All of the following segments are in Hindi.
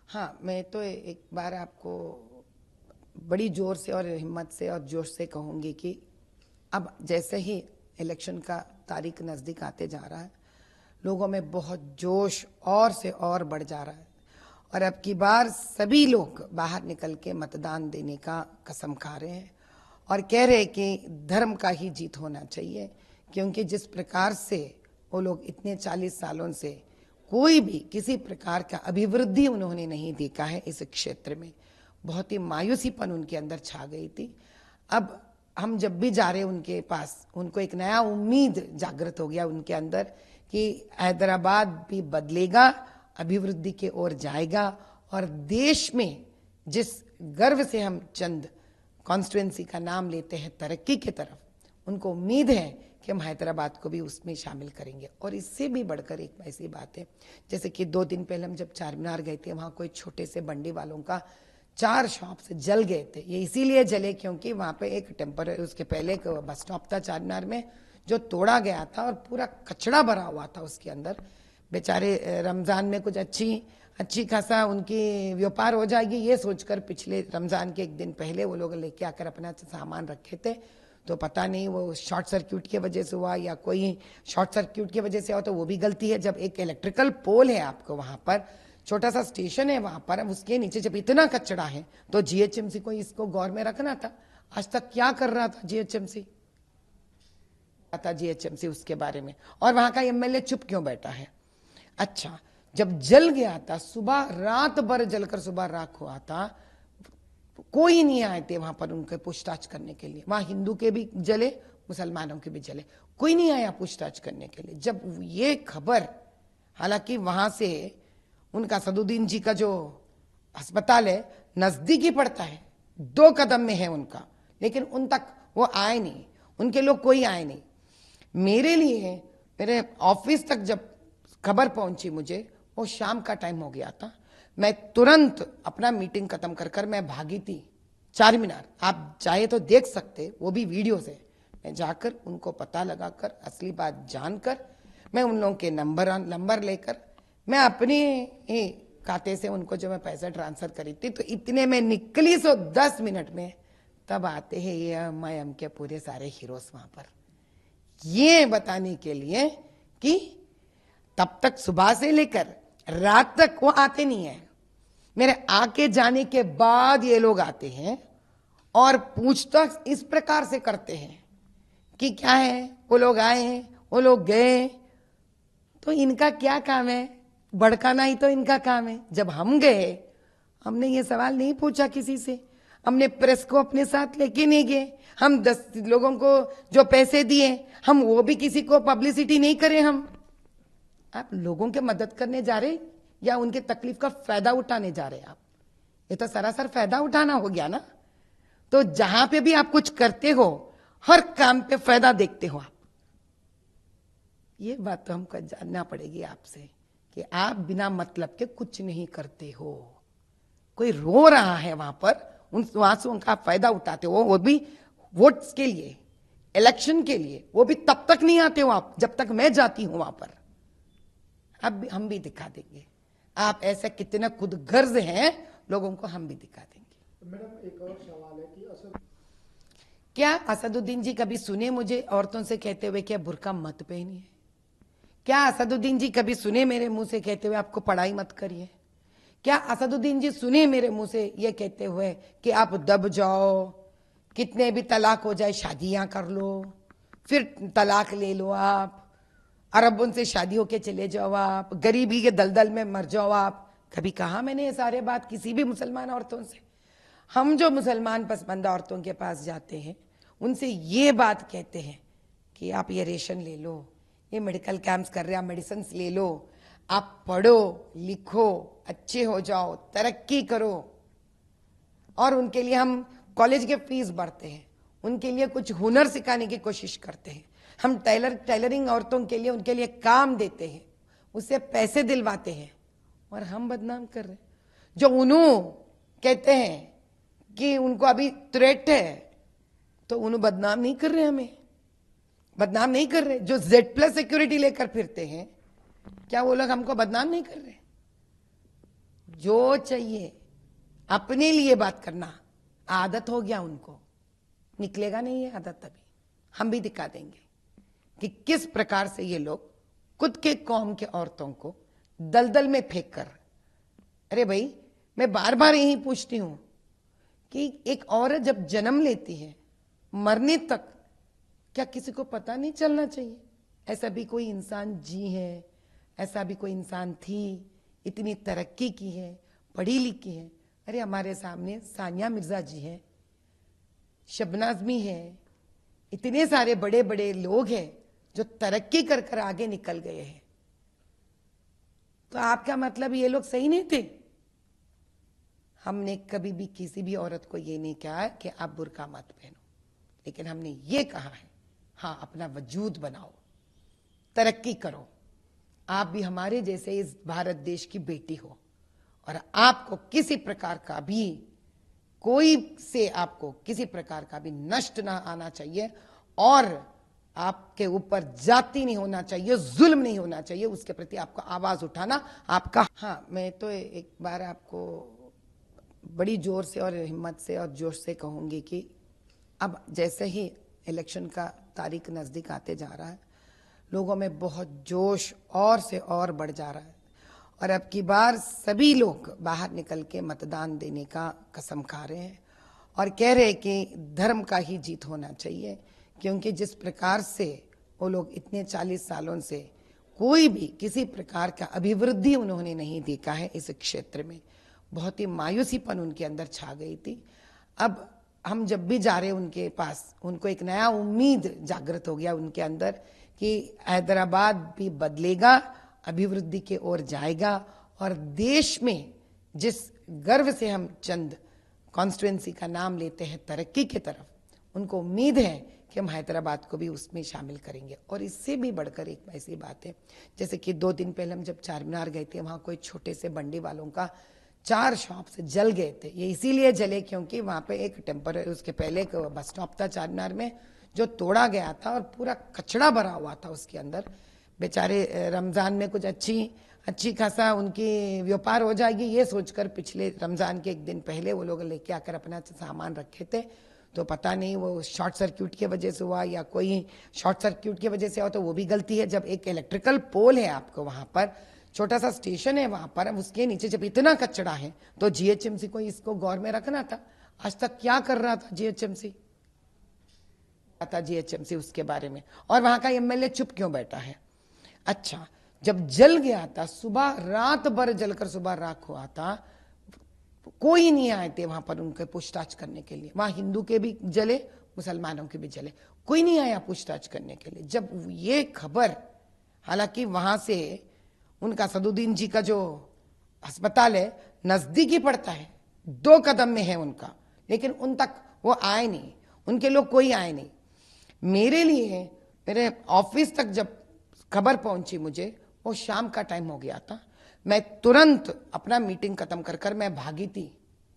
हाँ, मैं तो एक बार आपको बड़ी जोर से और हिम्मत से और जोश से कहूँगी कि अब जैसे ही इलेक्शन का तारीख नज़दीक आते जा रहा है, लोगों में बहुत जोश और से और बढ़ जा रहा है और अब की बार सभी लोग बाहर निकल के मतदान देने का कसम खा रहे हैं और कह रहे हैं कि धर्म का ही जीत होना चाहिए, क्योंकि जिस प्रकार से वो लोग इतने 40 सालों से कोई भी किसी प्रकार का अभिवृद्धि उन्होंने नहीं देखा है इस क्षेत्र में, बहुत ही मायूसीपन उनके अंदर छा गई थी। अब हम जब भी जा रहे उनके पास, उनको एक नया उम्मीद जागृत हो गया उनके अंदर कि हैदराबाद भी बदलेगा, अभिवृद्धि की ओर जाएगा और देश में जिस गर्व से हम चंद कॉन्स्टिट्यूएंसी का नाम लेते हैं तरक्की की तरफ, उनको उम्मीद है कि हम हैदराबाद को भी उसमें शामिल करेंगे। और इससे भी बढ़कर एक ऐसी बात है, जैसे कि 2 दिन पहले हम जब चार मीनार गए थे, वहाँ कोई छोटे से बंडी वालों का 4 शॉप्स जल गए थे। ये इसीलिए जले क्योंकि वहाँ पे एक टेम्पररी, उसके पहले एक बस स्टॉप था चार मीनार में जो तोड़ा गया था और पूरा कचड़ा भरा हुआ था उसके अंदर। बेचारे रमज़ान में कुछ अच्छी खासा उनकी व्यापार हो जाएगी ये सोचकर पिछले रमज़ान के एक दिन पहले वो लोग लेके आकर अपना सामान रखे थे, तो पता नहीं वो शॉर्ट सर्क्यूट की वजह से हुआ या कोई शॉर्ट सर्क्यूट की वजह से हुआ, तो वो भी गलती है। जब एक इलेक्ट्रिकल पोल है आपको वहाँ पर, छोटा सा स्टेशन है वहाँ पर, उसके नीचे जब इतना कचरा है तो जीएचएमसी को इसको गौर में रखना था। आज तक क्या कर रहा था जीएचएमसी, पता जीएचएमसी उसके बारे में, और वहाँ का एमएलए चुप क्यों बैठा है। अच्छा, जब जल गया था, सुबह रात भर जलकर सुबह राख हुआ था, कोई नहीं आए थे वहां पर उनके पूछताछ करने के लिए। वहां हिंदू के भी जले, मुसलमानों के भी जले, कोई नहीं आया पूछताछ करने के लिए। जब ये खबर, हालांकि वहां से उनका असदुद्दीन जी का जो अस्पताल है नजदीकी पड़ता है, 2 कदम में है उनका, लेकिन उन तक वो आए नहीं, उनके लोग कोई आए नहीं। मेरे लिए मेरे ऑफिस तक जब खबर पहुंची मुझे, वो शाम का टाइम हो गया था। मैं तुरंत अपना मीटिंग खत्म कर मैं भागी थी चार मीनार। आप चाहे तो देख सकते, वो भी वीडियो से। मैं जाकर उनको पता लगाकर, असली बात जानकर, मैं उन लोगों के नंबर लेकर मैं अपने ही खाते से उनको जो मैं पैसा ट्रांसफर करी थी, तो इतने में निकली 10 मिनट में तब आते हैं ये मैं के पूरे सारे हीरोज वहां पर, ये बताने के लिए कि तब तक सुबह से लेकर रात तक वो आते नहीं है। मेरे आके जाने के बाद ये लोग आते हैं और पूछताछ इस प्रकार से करते हैं कि क्या है, वो लोग आए हैं, वो लोग गए, तो इनका क्या काम है, भड़काना ही तो इनका काम है। जब हम गए, हमने ये सवाल नहीं पूछा किसी से, हमने प्रेस को अपने साथ लेके नहीं गए, हम 10 लोगों को जो पैसे दिए हम वो भी किसी को पब्लिसिटी नहीं करें। हम आप लोगों के मदद करने जा रहे या उनके तकलीफ का फायदा उठाने जा रहे हैं? आप ये तो सरासर फायदा उठाना हो गया ना। तो जहां पे भी आप कुछ करते हो, हर काम पे फायदा देखते हो आप। ये बात तो हमको जानना पड़ेगी आपसे कि आप बिना मतलब के कुछ नहीं करते हो। कोई रो रहा है वहां पर, वहां से उनका फायदा उठाते हो, वो भी वोट्स के लिए, इलेक्शन के लिए। वो भी तब तक नहीं आते हो आप जब तक मैं जाती हूं वहां पर। अब हम भी दिखा देंगे आप ऐसा कितने खुद गर्ज हैं लोगों को, हम भी दिखा देंगे। मैडम एक और सवाल है कि क्या असदुद्दीन जी कभी सुने मुझे औरतों से कहते हुए क्या बुर्का मत पहनिए? क्या असदुद्दीन जी कभी सुने मेरे मुंह से कहते हुए आपको पढ़ाई मत करिए? क्या असदुद्दीन जी सुने मेरे मुंह से ये कहते हुए कि आप दब जाओ, कितने भी तलाक हो जाए शादियां कर लो, फिर तलाक ले लो, आप अरबों से शादी होके चले जाओ, आप गरीबी के दलदल में मर जाओ आप? कभी कहा मैंने ये सारे बात किसी भी मुसलमान औरतों से? हम जो मुसलमान पसंदीदा औरतों के पास जाते हैं उनसे ये बात कहते हैं कि आप ये रेशन ले लो, ये मेडिकल कैंप्स कर रहे हैं, आप मेडिसिन ले लो, आप पढ़ो लिखो, अच्छे हो जाओ, तरक्की करो। और उनके लिए हम कॉलेज के फीस भरते हैं, उनके लिए कुछ हुनर सिखाने की कोशिश करते हैं। हम टेलरिंग औरतों के लिए, उनके लिए काम देते हैं, उससे पैसे दिलवाते हैं, और हम बदनाम कर रहे हैं। जो उन्हों कहते हैं कि उनको अभी थ्रेट है, तो उन्हों बदनाम नहीं कर रहे, हमें बदनाम नहीं कर रहे। जो Z+ सिक्योरिटी लेकर फिरते हैं, क्या वो लोग हमको बदनाम नहीं कर रहे? जो चाहिए अपने लिए बात करना आदत हो गया उनको, निकलेगा नहीं है आदत। तभी हम भी दिखा देंगे कि किस प्रकार से ये लोग खुद के कौम के औरतों को दलदल में फेंक कर। अरे भाई, मैं बार बार यही पूछती हूं कि एक औरत जब जन्म लेती है मरने तक क्या किसी को पता नहीं चलना चाहिए? ऐसा भी कोई इंसान जी है, ऐसा भी कोई इंसान थी, इतनी तरक्की की है, पढ़ी लिखी है। अरे हमारे सामने सानिया मिर्जा जी हैं, शबनाज मी है, इतने सारे बड़े बड़े लोग हैं जो तरक्की कर कर आगे निकल गए हैं। तो आपका मतलब ये लोग सही नहीं थे? हमने कभी भी किसी भी औरत को ये नहीं कहा है कि आप बुर्का मत पहनो, लेकिन हमने ये कहा है हाँ, अपना वजूद बनाओ, तरक्की करो। आप भी हमारे जैसे इस भारत देश की बेटी हो और आपको किसी प्रकार का भी कोई से आपको किसी प्रकार का भी नष्ट ना आना चाहिए और आपके ऊपर जाति नहीं होना चाहिए, जुल्म नहीं होना चाहिए, उसके प्रति आपको आवाज उठाना आपका। हाँ, मैं तो एक बार आपको बड़ी जोर से और हिम्मत से और जोश से कहूंगी कि अब जैसे ही इलेक्शन का तारीख नजदीक आते जा रहा है, लोगों में बहुत जोश और से और बढ़ जा रहा है और अब की बार सभी लोग बाहर निकल के मतदान देने का कसम खा रहे हैं और कह रहे हैं कि धर्म का ही जीत होना चाहिए, क्योंकि जिस प्रकार से वो लोग इतने 40 सालों से कोई भी किसी प्रकार का अभिवृद्धि उन्होंने नहीं देखा है इस क्षेत्र में, बहुत ही मायूसीपन उनके अंदर छा गई थी। अब हम जब भी जा रहे उनके पास, उनको एक नया उम्मीद जागृत हो गया उनके अंदर कि हैदराबाद भी बदलेगा, अभिवृद्धि की ओर जाएगा और देश में जिस गर्व से हम चंद कॉन्स्टिट्यूएंसी का नाम लेते हैं तरक्की की तरफ, उनको उम्मीद है कि हम हैदराबाद को भी उसमें शामिल करेंगे। और इससे भी बढ़कर एक ऐसी बात है, जैसे कि 2 दिन पहले हम जब चारमीनार गए थे, वहां कोई छोटे से बंडी वालों का 4 शॉप से जल गए थे। ये इसीलिए जले क्योंकि वहां पे एक टेम्पररी, उसके पहले एक बस स्टॉप था चारमीनार में जो तोड़ा गया था और पूरा कचड़ा भरा हुआ था उसके अंदर। बेचारे रमजान में कुछ अच्छी खासा उनकी व्यापार हो जाएगी ये सोचकर पिछले रमजान के 1 दिन पहले वो लोग लेके आकर अपना सामान रखे थे, तो पता नहीं वो शॉर्ट सर्क्यूट की वजह से हुआ या कोई शॉर्ट सर्क्यूट की वजह से हुआ, तो वो भी गलती है। जब एक इलेक्ट्रिकल पोल है आपको वहां पर, छोटा सा स्टेशन है वहां पर, उसके नीचे जब इतना कचरा है तो जीएचएमसी को इसको गौर में रखना था। आज तक क्या कर रहा था जीएचएमसी उसके बारे में, और वहां का एमएलए चुप क्यों बैठा है? अच्छा, जब जल गया था, सुबह रात भर जलकर सुबह राख हुआ था, कोई नहीं आए थे वहां पर उनके पूछताछ करने के लिए। वहां हिंदू के भी जले, मुसलमानों के भी जले, कोई नहीं आया पूछताछ करने के लिए। जब ये खबर, हालांकि वहां से उनका सदुद्दीन जी का जो अस्पताल है नजदीकी पड़ता है, 2 कदम में है उनका, लेकिन उन तक वो आए नहीं, उनके लोग कोई आए नहीं। मेरे लिए मेरे ऑफिस तक जब खबर पहुंची मुझे, वो शाम का टाइम हो गया था। मैं तुरंत अपना मीटिंग खत्म कर मैं भागी थी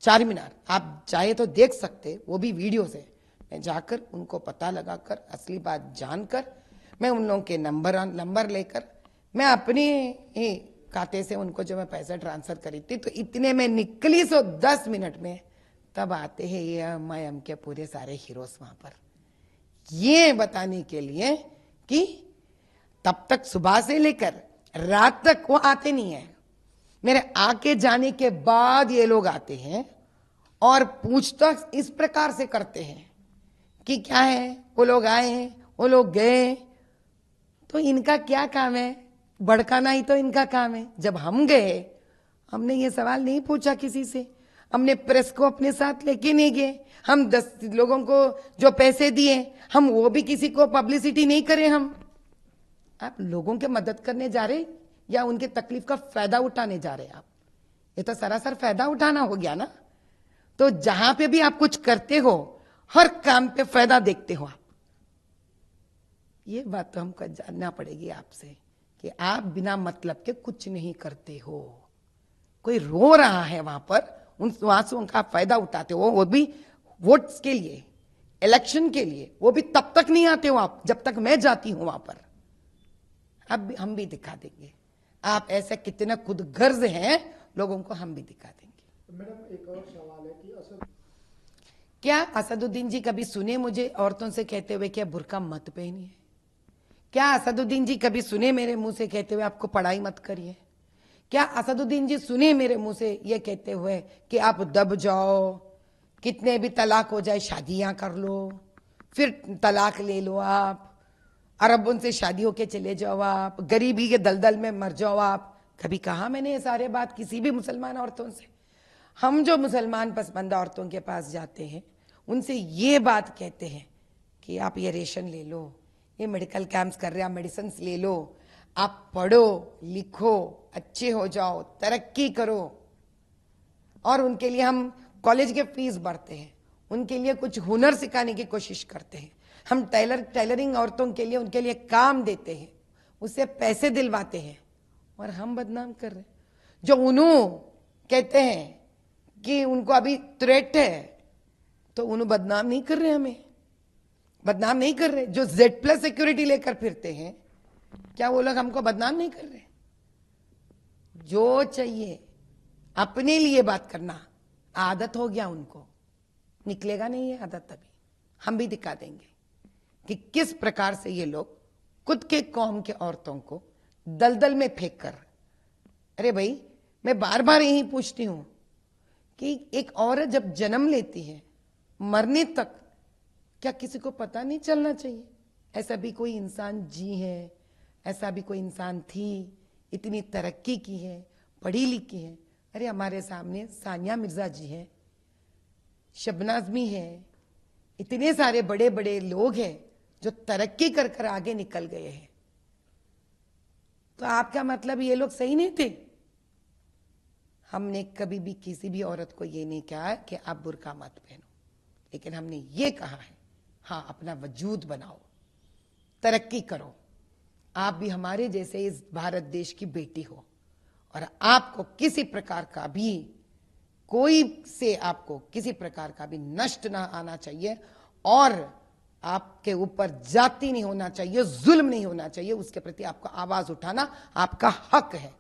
चारमीनार। आप चाहे तो देख सकते, वो भी वीडियो से। मैं जाकर उनको पता लगाकर असली बात जानकर मैं उन लोगों के नंबर लेकर मैं अपने ही खाते से उनको जो मैं पैसा ट्रांसफर करी थी, तो इतने में निकली 10 मिनट में, तब आते हैं ये हम के पूरे सारे हीरोज वहां पर, ये बताने के लिए कि तब तक सुबह से लेकर रात तक वो आते नहीं है। मेरे आके जाने के बाद ये लोग आते हैं और पूछताछ इस प्रकार से करते हैं कि क्या है, वो लोग आए हैं, वो लोग गए, तो इनका क्या काम है? भड़काना ही तो इनका काम है। जब हम गए, हमने ये सवाल नहीं पूछा किसी से, हमने प्रेस को अपने साथ लेके नहीं गए, हम 10 लोगों को जो पैसे दिए हम वो भी किसी को पब्लिसिटी नहीं करें। हम आप लोगों के मदद करने जा रहे या उनके तकलीफ का फायदा उठाने जा रहे? आप ये तो सरासर फायदा उठाना हो गया ना। तो जहां पे भी आप कुछ करते हो, हर काम पे फायदा देखते हो आप। ये बात तो हमको जानना पड़ेगी आपसे कि आप बिना मतलब के कुछ नहीं करते हो। कोई रो रहा है वहां पर, उन आंसुओं का फायदा उठाते हो, वो भी वोट्स के लिए, इलेक्शन के लिए। वो भी तब तक नहीं आते हो आप जब तक मैं जाती हूं वहां पर। अब हम भी दिखा देंगे आप ऐसे कितने खुद गर्ज हैं लोगों को हम भी दिखा देंगे। मैडम एक और सवाल है कि क्या असदुद्दीन जी कभी सुने मुझे औरतों से कहते हुए कि बुर्का मत पहनिए? क्या असदुद्दीन जी कभी सुने मेरे मुंह से कहते हुए आपको पढ़ाई मत करिए? क्या असदुद्दीन जी सुने मेरे मुंह से ये कहते हुए कि आप दब जाओ, कितने भी तलाक हो जाए शादियां कर लो, फिर तलाक ले लो, आप अरबों से शादी होके चले जाओ, आप गरीबी के दलदल में मर जाओ आप? कभी कहा मैंने ये सारे बात किसी भी मुसलमान औरतों से? हम जो मुसलमान पसमानदा औरतों के पास जाते हैं उनसे ये बात कहते हैं कि आप ये रेशन ले लो, ये मेडिकल कैंप्स कर रहे हैं, आप मेडिसिन ले लो, आप पढ़ो लिखो, अच्छे हो जाओ, तरक्की करो। और उनके लिए हम कॉलेज के फीस भरते हैं, उनके लिए कुछ हुनर सिखाने की कोशिश करते हैं, हम टेलरिंग औरतों के लिए उनके लिए काम देते हैं, उससे पैसे दिलवाते हैं, और हम बदनाम कर रहे हैं। जो उन्हों कहते हैं कि उनको अभी थ्रेट है, तो उन्हों बदनाम नहीं कर रहे, हमें बदनाम नहीं कर रहे। जो Z+ सिक्योरिटी लेकर फिरते हैं, क्या वो लोग हमको बदनाम नहीं कर रहे? जो चाहिए अपने लिए बात करना आदत हो गया उनको, निकलेगा नहीं है आदत। तभी हम भी दिखा देंगे कि किस प्रकार से ये लोग खुद के कौम के औरतों को दलदल में फेंक कर। अरे भाई, मैं बार बार यही पूछती हूं कि एक औरत जब जन्म लेती है, मरने तक क्या किसी को पता नहीं चलना चाहिए? ऐसा भी कोई इंसान जी है, ऐसा भी कोई इंसान थी, इतनी तरक्की की है, पढ़ी लिखी है। अरे हमारे सामने सानिया मिर्जा जी हैं, शबनाज भी हैं, इतने सारे बड़े बड़े लोग हैं जो तरक्की कर कर आगे निकल गए हैं। तो आपका मतलब ये लोग सही नहीं थे? हमने कभी भी किसी भी औरत को ये नहीं कहा कि आप बुर्का मत पहनो, लेकिन हमने ये कहा है, हाँ, अपना वजूद बनाओ, तरक्की करो। आप भी हमारे जैसे इस भारत देश की बेटी हो, और आपको किसी प्रकार का भी कोई से आपको किसी प्रकार का भी नष्ट ना आना चाहिए, और आपके ऊपर जाति नहीं होना चाहिए, जुल्म नहीं होना चाहिए। उसके प्रति आपको आवाज उठाना आपका हक है।